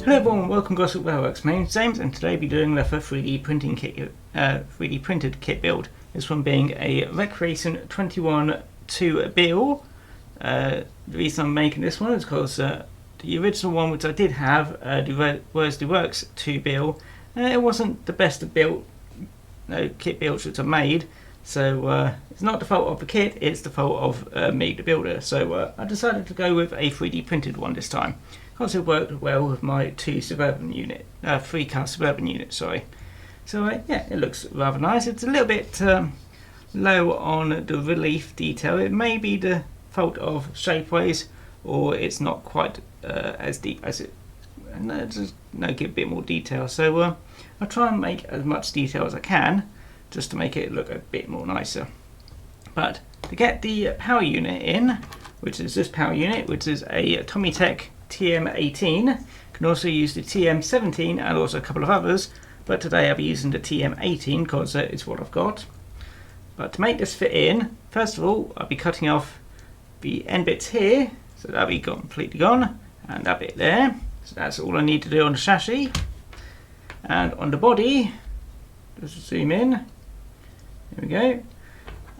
Hello everyone, welcome to Gosport Railworks. My name's James and today I'll be doing the 3D printed kit build. This one being a Recreation21 to BIL. The reason I'm making this one is because the original one which I did have was the Works to BIL. It wasn't the best of kit builds which I made, so it's not the fault of the kit, it's the fault of me, the builder. So I decided to go with a 3D printed one this time. Also worked well with my three-car Suburban unit, sorry. So yeah, it looks rather nice. It's a little bit low on the relief detail. It may be the fault of shapeways, or it's not quite as deep as it. Just give a bit more detail. So I'll try and make as much detail as I can, just to make it look a bit more nicer. But to get the power unit in, which is this power unit, which is a Tomitech TM18, can also use the TM17 and also a couple of others, but today I'll be using the TM18 because it's what I've got. But to make this fit in, first of all I'll be cutting off the end bits here, so that'll be completely gone, and that bit there. So that's all I need to do on the chassis. And on the body, just zoom in, there we go.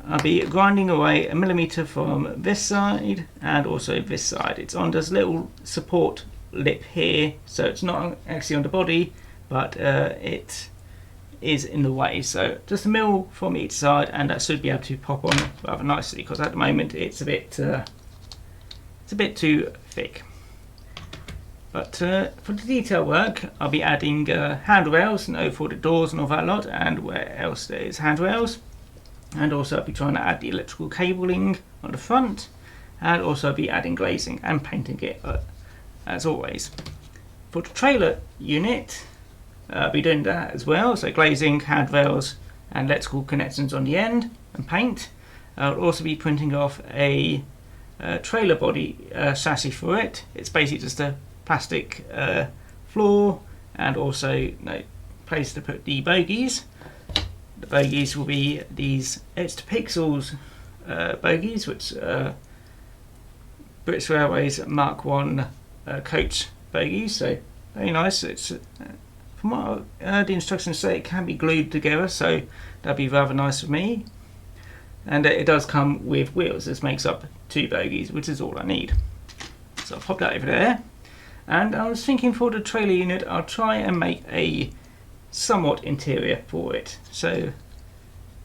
I'll be grinding away 1 millimeter from this side and also this side. It's on this little support lip here, so it's not actually on the body, but it is in the way. So just 1 mil from each side, and that should be able to pop on rather nicely, because at the moment it's a bit too thick. But for the detail work, I'll be adding handrails, for the doors and all that lot, and where else there is handrails. And also I'll be trying to add the electrical cabling on the front, and also I'll be adding glazing and painting it as always. For the trailer unit, I'll be doing that as well, so glazing, handrails and electrical connections on the end and paint. I'll also be printing off a trailer body chassis for it. It's basically just a plastic floor and also place to put the bogies. The bogies will be these Extra Pixels bogies, which British Railways Mark 1 coach bogies. So very nice. It's from what the instructions say, it can be glued together, so that'd be rather nice for me. And it does come with wheels. This makes up 2 bogies, which is all I need. So I'll pop that over there. And I was thinking for the trailer unit, I'll try and make a somewhat interior for it, so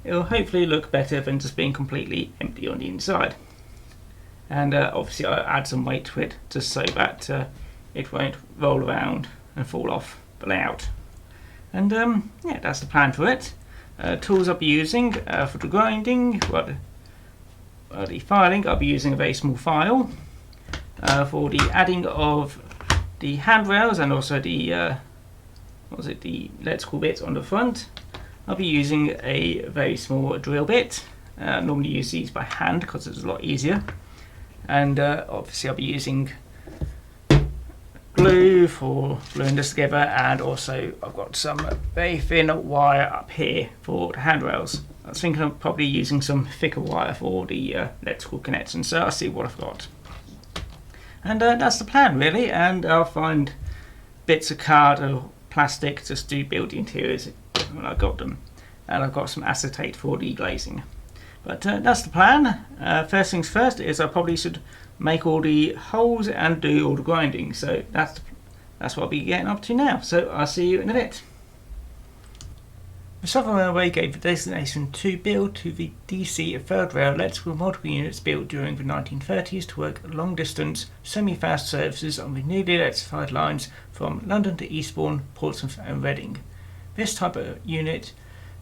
it'll hopefully look better than just being completely empty on the inside. And obviously I'll add some weight to it just so that it won't roll around and fall off the layout. And yeah, that's the plan for it. Tools I'll be using for the grinding, the filing, I'll be using a very small file. For the adding of the handrails and also the the electrical bit on the front, I'll be using a very small drill bit. Normally use these by hand because it's a lot easier. And obviously I'll be using glue for gluing this together, and also I've got some very thin wire up here for the handrails. I was thinking of probably using some thicker wire for the electrical connection, so I'll see what I've got. And that's the plan really, and I'll find bits of card or plastic just to build the interiors when I got them, and I've got some acetate for the glazing. But that's the plan. First things first is I probably should make all the holes and do all the grinding, so that's what I'll be getting up to now. So I'll see you in a bit. The Southern Railway gave the designation to build to the DC third rail electrical multiple units built during the 1930s to work long distance semi-fast services on the newly electrified lines from London to Eastbourne, Portsmouth and Reading. This type of unit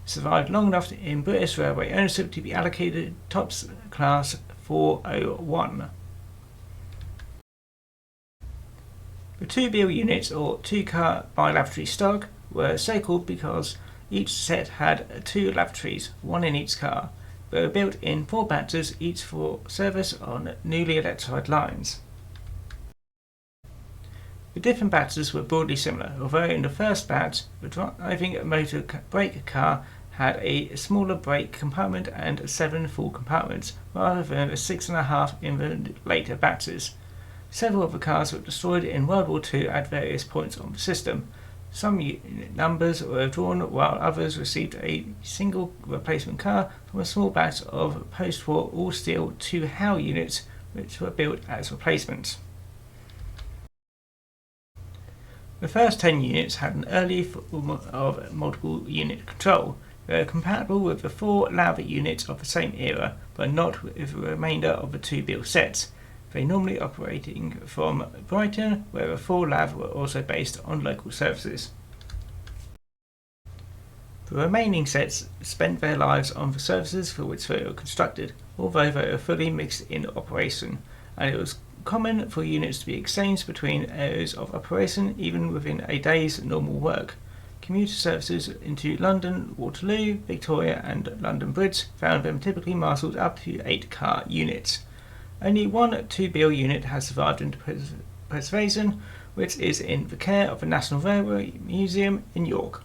survived long enough in British Railway ownership to be allocated Tops Class 401. The 2 BIL units, or 2-car bilaterally stock, were so called because each set had 2 lavatories, 1 in each car. They were built in 4 batches, each for service on newly electrified lines. The different batches were broadly similar, although in the first batch, the driving motor brake car had a smaller brake compartment and 7 full compartments, rather than the 6.5 in the later batches. Several of the cars were destroyed in World War II at various points on the system. Some unit numbers were withdrawn, while others received a single replacement car from a small batch of post-war all-steel 2 HAL units which were built as replacements. The first 10 units had an early form of multiple unit control. They were compatible with the 4 Lava units of the same era, but not with the remainder of the 2 BIL sets. They normally operating from Brighton, where the 4 Lava were also based on local services. The remaining sets spent their lives on the services for which they were constructed, although they were fully mixed in operation, and it was common for units to be exchanged between areas of operation even within a day's normal work. Commuter services into London, Waterloo, Victoria and London Bridge found them typically marshalled up to 8 car units. Only one 2 BIL unit has survived into preservation, which is in the care of the National Railway Museum in York.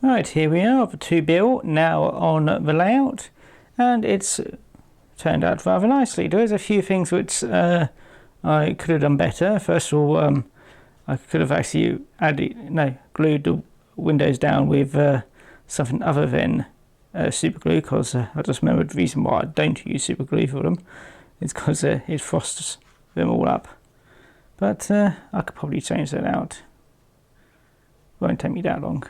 Right, here we are, the 2 BIL now on the layout, and it's turned out rather nicely. There is a few things which I could have done better. First of all, I could have actually glued the windows down with something other than super glue, because I just remembered the reason why I don't use super glue for them is because it frosts them all up. But I could probably change that out. Won't take me that long.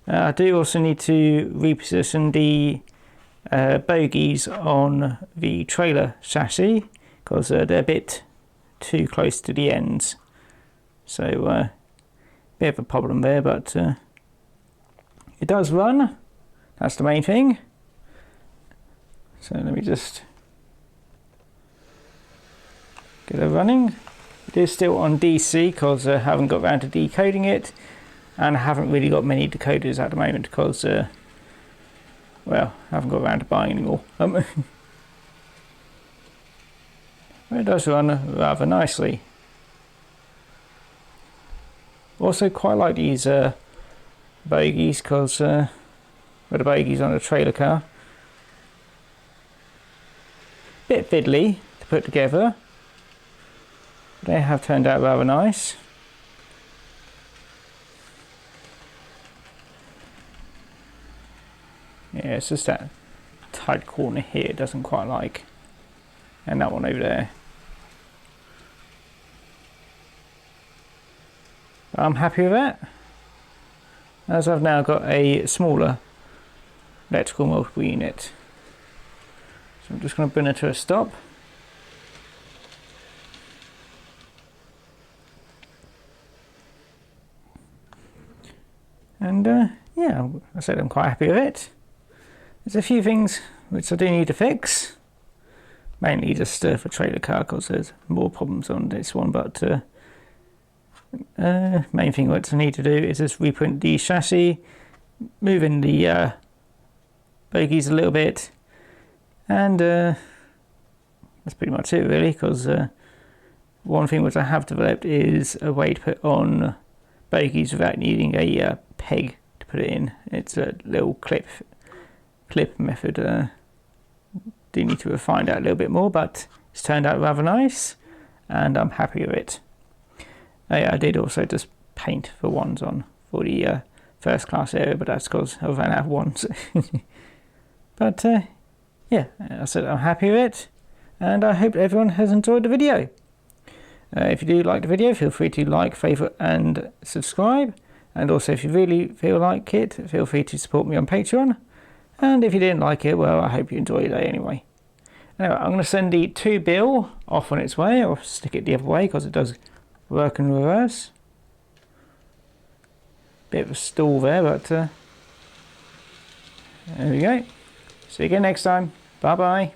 I do also need to reposition the bogies on the trailer chassis, because they're a bit too close to the ends. So bit of a problem there, but it does run. That's the main thing. So let me just get it running. It is still on DC because I haven't got around to decoding it, and I haven't really got many decoders at the moment because well, I haven't got around to buying any more. It does run rather nicely. Also quite like these bogies, because the bogies on a trailer car. Bit fiddly to put together. They have turned out rather nice. Yeah, it's just that tight corner here it doesn't quite like. And that one over there. But I'm happy with that, as I've now got a smaller electrical multiple unit. So I'm just going to bring it to a stop. And yeah, I said I'm quite happy with it. There's a few things which I do need to fix, mainly just for trailer car, because there's more problems on this one. But main thing what I need to do is just reprint the chassis, move in the bogies a little bit, and that's pretty much it really. Because one thing which I have developed is a way to put on bogies without needing a peg to put it in. It's a little clip method. Do need to refine that a little bit more, but it's turned out rather nice and I'm happy with it. Yeah, I did also just paint the ones on for the first class area, but that's because I ran out of ones. But yeah, I said I'm happy with it, and I hope everyone has enjoyed the video. If you do like the video, feel free to like, favourite and subscribe. And also, if you really feel like it, feel free to support me on Patreon. And if you didn't like it, well, I hope you enjoyed it anyway. Anyway, I'm going to send the 2 BIL off on its way, or stick it the other way because it does work in reverse. Bit of a stall there, but there we go. See you again next time. Bye bye.